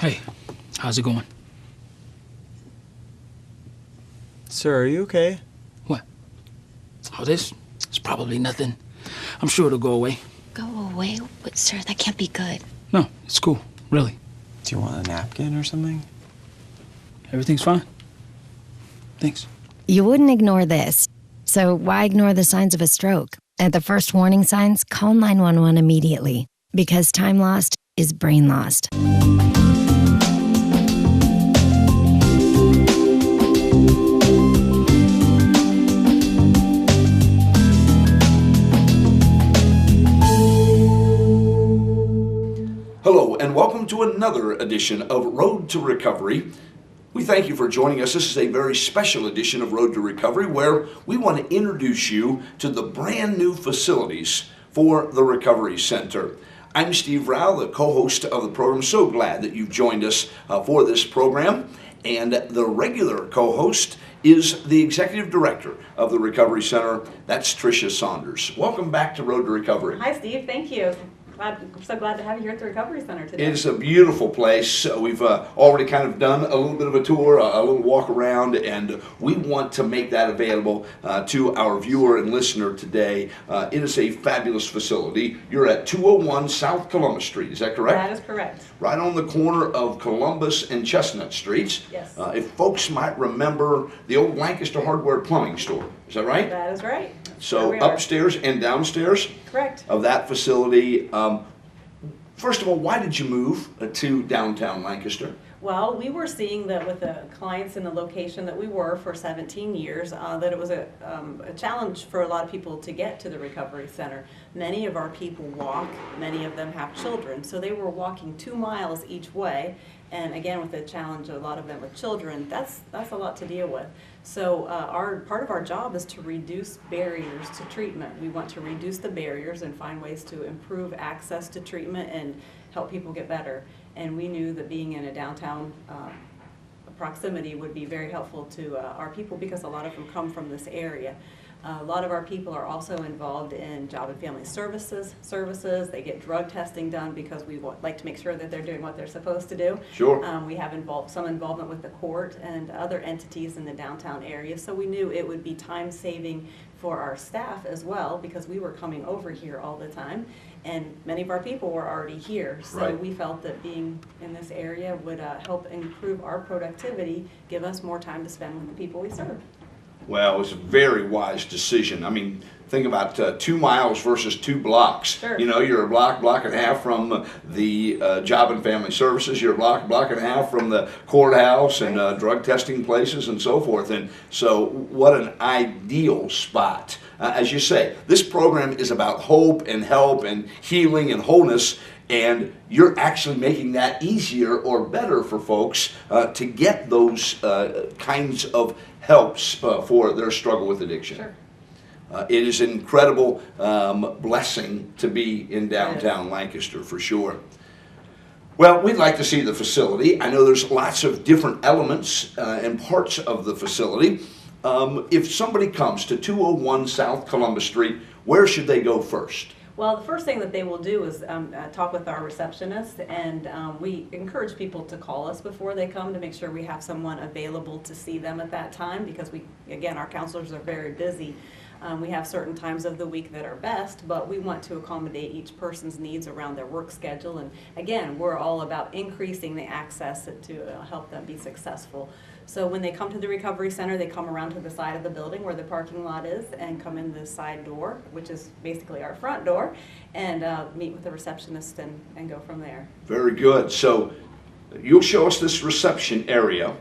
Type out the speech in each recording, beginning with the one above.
Hey, how's it going? Sir, are you okay? What? Oh, it's probably nothing. I'm sure it'll go away. Go away? But, sir, that can't be good. No, it's cool, really. Do you want a napkin or something? Everything's fine. Thanks. You wouldn't ignore this. So why ignore the signs of a stroke? At the first warning signs, call 911 immediately. Because time lost is brain lost. Hello, and welcome to another edition of Road to Recovery. We thank you for joining us. This is a very special edition of Road to Recovery where we want to introduce you to the brand new facilities for the Recovery Center. I'm Steve Rao, the co-host of the program. So glad that you've joined us for this program. And the regular co-host is the executive director of the Recovery Center. That's Trisha Saunders. Welcome back to Road to Recovery. Hi, Steve. Thank you. I'm so glad to have you here at the Recovery Center today. It's a beautiful place. We've already kind of done a little bit of a tour, a little walk around, and we want to make that available to our viewer and listener today. It is a fabulous facility. You're at 201 South Columbus Street, is that correct? That is correct. Right on the corner of Columbus and Chestnut Streets. Yes. If folks might remember the old Lancaster hardware plumbing store, is that right? That is right. So upstairs and downstairs Correct. of that facility. First of all, why did you move to downtown Lancaster? Well, we were seeing that with the clients in the location that we were for 17 years, that it was a challenge for a lot of people to get to the Recovery Center. Many of our people walk, many of them have children, so they were walking 2 miles each way. And again, with the challenge, a lot of them with children, that's a lot to deal with. So part of our job is to reduce barriers to treatment. We want to reduce the barriers and find ways to improve access to treatment and help people get better. And we knew that being in a downtown proximity would be very helpful to our people because a lot of them come from this area. A lot of our people are also involved in job and family services. They get drug testing done because we like to make sure that they're doing what they're supposed to do. Sure. We have some involvement with the court and other entities in the downtown area, so we knew it would be time saving for our staff as well because we were coming over here all the time and many of our people were already here. So right. We felt that being in this area would help improve our productivity, give us more time to spend with the people we serve. Well, it was a very wise decision. I mean, think about 2 miles versus 2 blocks. Sure. You know, you're a block and a half from the Job and Family Services. You're a block and a half from the courthouse and drug testing places and so forth. And so what an ideal spot. As you say, this program is about hope and help and healing and wholeness. And you're actually making that easier or better for folks to get those kinds of helps for their struggle with addiction. Sure. It is an incredible blessing to be in downtown Lancaster for sure. Well, we'd like to see the facility. I know there's lots of different elements and parts of the facility. If somebody comes to 201 South Columbus Street, where should they go first? Well, the first thing that they will do is talk with our receptionist, and we encourage people to call us before they come to make sure we have someone available to see them at that time because again, our counselors are very busy. We have certain times of the week that are best, but we want to accommodate each person's needs around their work schedule. And again, we're all about increasing the access to help them be successful. So when they come to the Recovery Center, they come around to the side of the building where the parking lot is and come in the side door, which is basically our front door, and meet with the receptionist and go from there. Very good. So you'll show us this reception area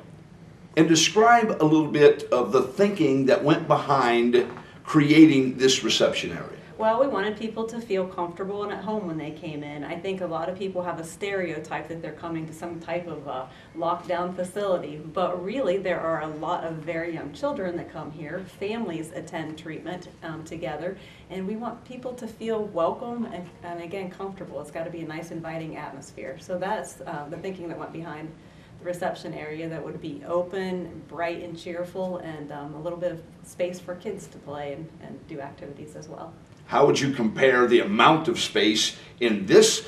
and describe a little bit of the thinking that went behind creating this reception area. Well, we wanted people to feel comfortable and at home when they came in. I think a lot of people have a stereotype that they're coming to some type of lockdown facility, but really there are a lot of very young children that come here. Families attend treatment together, and we want people to feel welcome and again, comfortable. It's got to be a nice, inviting atmosphere. So that's the thinking that went behind the reception area, that would be open, bright and cheerful, and a little bit of space for kids to play and do activities as well. How would you compare the amount of space in this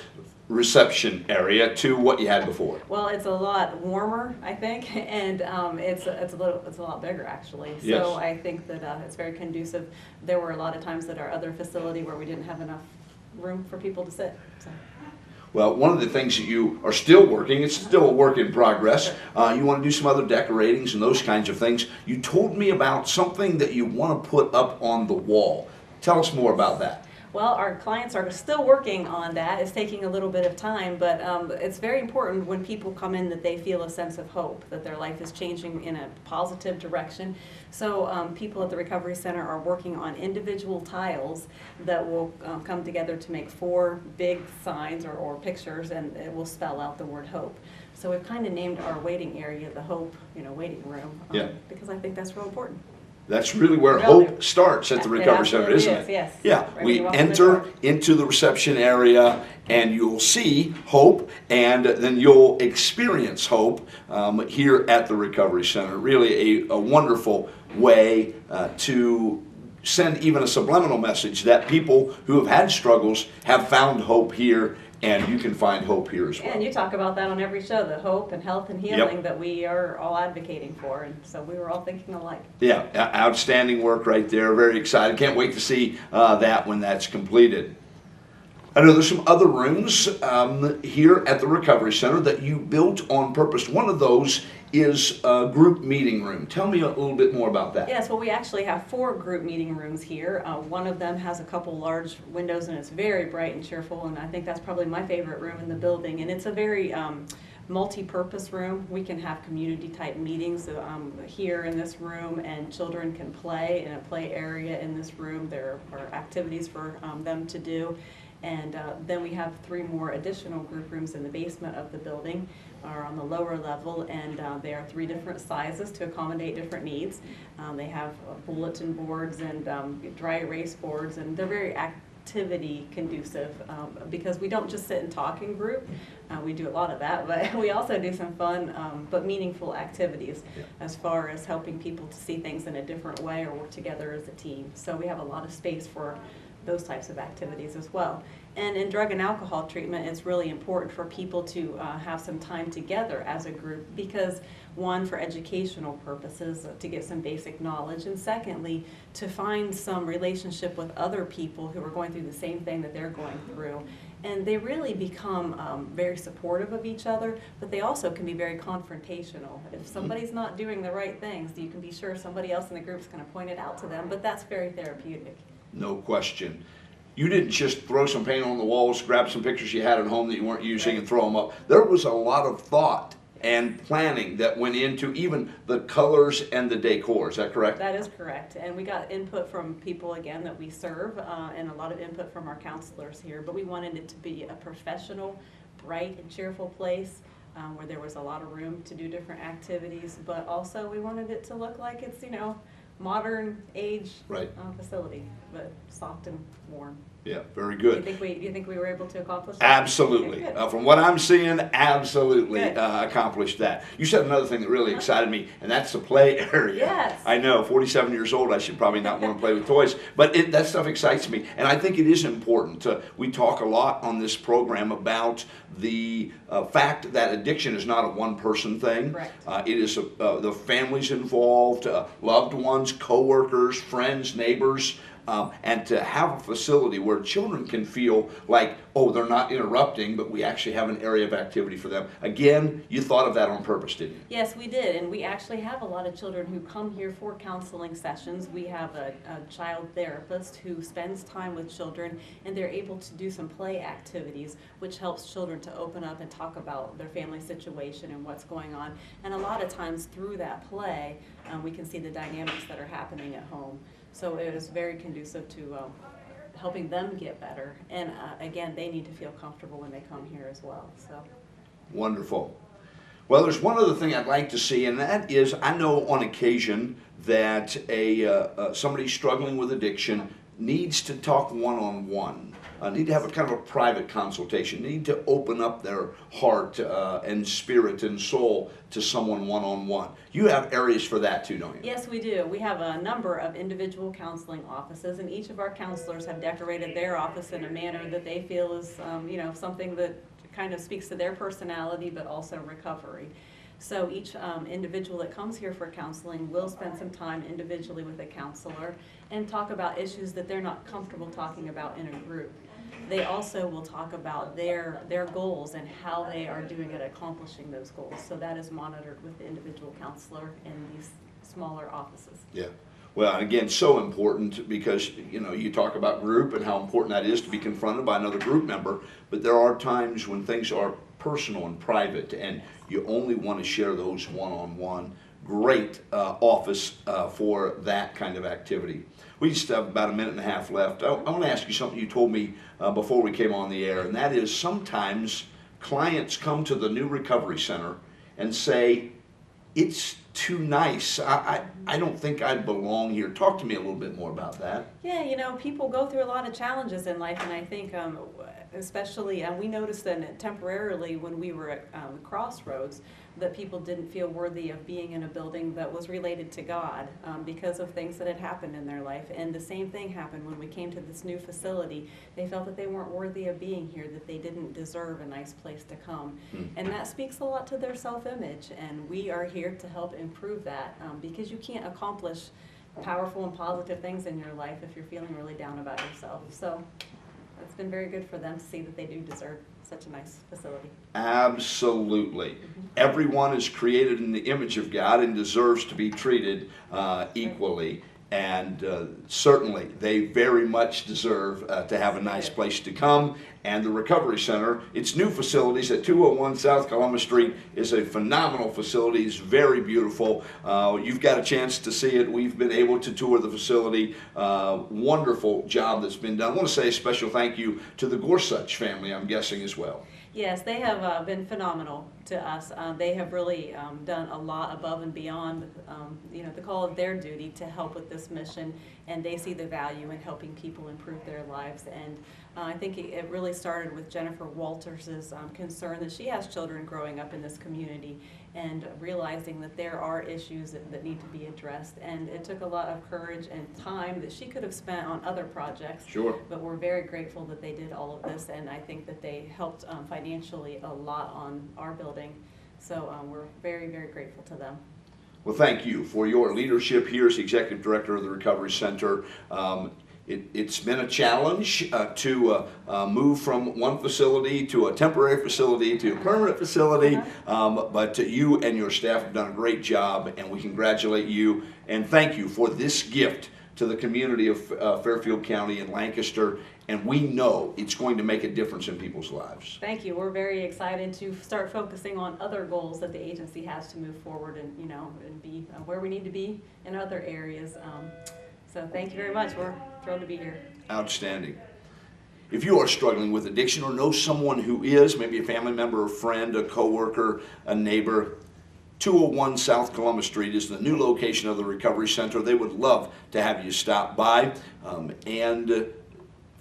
reception area to what you had before? Well, it's a lot warmer, I think, and it's a lot bigger actually. So Yes. I think that it's very conducive. There were a lot of times at our other facility where we didn't have enough room for people to sit. So. Well, one of the things that you are still working, it's still a work in progress. You want to do some other decoratings and those kinds of things. You told me about something that you want to put up on the wall. Tell us more about that. Well, our clients are still working on that. It's taking a little bit of time, but it's very important when people come in that they feel a sense of hope, that their life is changing in a positive direction. So people at the Recovery Center are working on individual tiles that will come together to make 4 big signs or pictures, and it will spell out the word hope. So we've kind of named our waiting area the Hope, waiting room, because I think that's real important. That's really where hope starts at the Recovery Center, isn't it? Yes. Yeah, Right we when you walk in the enter door. into the reception area and you'll see hope, and then you'll experience hope here at the Recovery Center. Really a wonderful way to send even a subliminal message that people who have had struggles have found hope here, and you can find hope here as well. And you talk about that on every show, the hope and health and healing that we are all advocating for, and so we were all thinking alike. Yeah, outstanding work right there. Very excited. Can't wait to see that when that's completed. I know there's some other rooms here at the Recovery Center that you built on purpose. One of those is a group meeting room. Tell me a little bit more about that. Yes, well, we actually have 4 group meeting rooms here. One of them has a couple large windows, and it's very bright and cheerful, and I think that's probably my favorite room in the building. And it's a very multi-purpose room. We can have community-type meetings here in this room, and children can play in a play area in this room. There are activities for them to do. And then we have 3 more additional group rooms in the basement of the building, or on the lower level, and they are 3 different sizes to accommodate different needs. They have bulletin boards and dry erase boards, and they're very activity conducive because we don't just sit and talk in group. We do a lot of that, but we also do some fun but meaningful activities as far as helping people to see things in a different way or work together as a team. So we have a lot of space for those types of activities as well. And in drug and alcohol treatment, it's really important for people to have some time together as a group because, one, for educational purposes, to get some basic knowledge, and secondly, to find some relationship with other people who are going through the same thing that they're going through. And they really become very supportive of each other, but they also can be very confrontational. If somebody's not doing the right things, you can be sure somebody else in the group is going to point it out to them, but that's very therapeutic. No question. You didn't just throw some paint on the walls, grab some pictures you had at home that you weren't using and throw them up. There was a lot of thought and planning that went into even the colors and the decor. Is that correct? That is correct. And we got input from people, again, that we serve, and a lot of input from our counselors here. But we wanted it to be a professional, bright, and cheerful place where there was a lot of room to do different activities. But also we wanted it to look like it's, modern age facility, but soft and warm. Yeah, very good. Do you think we were able to accomplish that? Absolutely. Okay, From what I'm seeing, absolutely accomplished that. You said another thing that really excited me, and that's the play area. Yes. I know, 47 years old, I should probably not want to play with toys, but that stuff excites me, and I think it is important. We talk a lot on this program about the fact that addiction is not a one-person thing. Correct. It is the families involved, loved ones, coworkers, friends, neighbors, and to have a facility where children can feel like, oh, they're not interrupting, but we actually have an area of activity for them. Again, you thought of that on purpose, didn't you? Yes, we did, and we actually have a lot of children who come here for counseling sessions. We have a child therapist who spends time with children, and they're able to do some play activities, which helps children to open up and talk about their family situation and what's going on. And a lot of times through that play, we can see the dynamics that are happening at home. So it is very conducive to helping them get better. And again, they need to feel comfortable when they come here as well. So Wonderful. Well, there's one other thing I'd like to see, and that is, I know on occasion that somebody struggling with addiction needs to talk one-on-one. Need to have a kind of a private consultation, need to open up their heart and spirit and soul to someone one-on-one. You have areas for that too, don't you? yes, we do. We have a number of individual counseling offices, and each of our counselors have decorated their office in a manner that they feel is, something that kind of speaks to their personality, but also recovery. So each individual that comes here for counseling will spend some time individually with a counselor and talk about issues that they're not comfortable talking about in a group. They also will talk about their goals and how they are doing at accomplishing those goals. So that is monitored with the individual counselor in these smaller offices. Yeah. Well, and again, so important because, you know, you talk about group and how important that is to be confronted by another group member, but there are times when things are personal and private and you only want to share those one-on-one. Great office for that kind of activity. We just have about a minute and a half left. I want to ask you something you told me before we came on the air, and that is sometimes clients come to the new recovery center and say, it's too nice. I don't think I belong here. Talk to me a little bit more about that. Yeah, you know, people go through a lot of challenges in life, and I think especially, we noticed that temporarily when we were at Crossroads, that people didn't feel worthy of being in a building that was related to God because of things that had happened in their life. And the same thing happened when we came to this new facility. They felt that they weren't worthy of being here, that they didn't deserve a nice place to come. And that speaks a lot to their self-image, and we are here to help improve that because you can't accomplish powerful and positive things in your life if you're feeling really down about yourself. So it's been very good for them to see that they do deserve such a nice facility. Absolutely. Everyone is created in the image of God and deserves to be treated equally. And certainly they very much deserve to have a nice place to come. And the Recovery Center, its new facilities at 201 South Columbus Street is a phenomenal facility. It's very beautiful. You've got a chance to see it. We've been able to tour the facility. Wonderful job that's been done. I want to say a special thank you to the Gorsuch family, I'm guessing, as well. Yes, they have been phenomenal to us. They have really done a lot above and beyond, the call of their duty to help with this mission, and they see the value in helping people improve their lives. And I think it really started with Jennifer Walters' concern that she has children growing up in this community and realizing that there are issues that need to be addressed. And it took a lot of courage and time that she could have spent on other projects. Sure. But we're very grateful that they did all of this, and I think that they helped financially a lot on our building. So we're very, very grateful to them. Well, thank you for your leadership here as Executive Director of the Recovery Center. It's been a challenge to move from one facility to a temporary facility to a permanent facility, but you and your staff have done a great job, and we congratulate you and thank you for this gift to the community of Fairfield County and Lancaster, and we know it's going to make a difference in people's lives. Thank you. We're very excited to start focusing on other goals that the agency has to move forward and and be where we need to be in other areas. So thank you very much. We're thrilled to be here. Outstanding. If you are struggling with addiction or know someone who is, maybe a family member, a friend, a coworker, a neighbor, 201 South Columbus Street is the new location of the Recovery Center. They would love to have you stop by and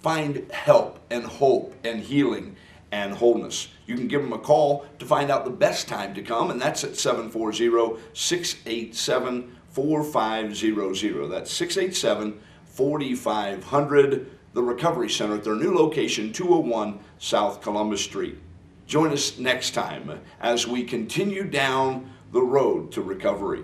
find help and hope and healing and wholeness. You can give them a call to find out the best time to come, and that's at 740-687-4500. That's 687-4500. The Recovery Center at their new location, 201 South Columbus Street. Join us next time as we continue down the road to recovery.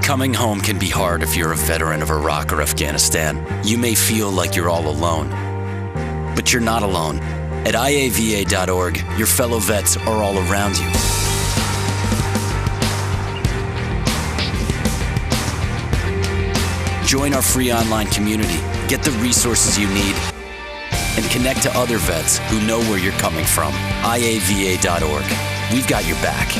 Coming home can be hard if you're a veteran of Iraq or Afghanistan. You may feel like you're all alone, but you're not alone. At IAVA.org, your fellow vets are all around you. Join our free online community, get the resources you need, and connect to other vets who know where you're coming from. IAVA.org. We've got your back.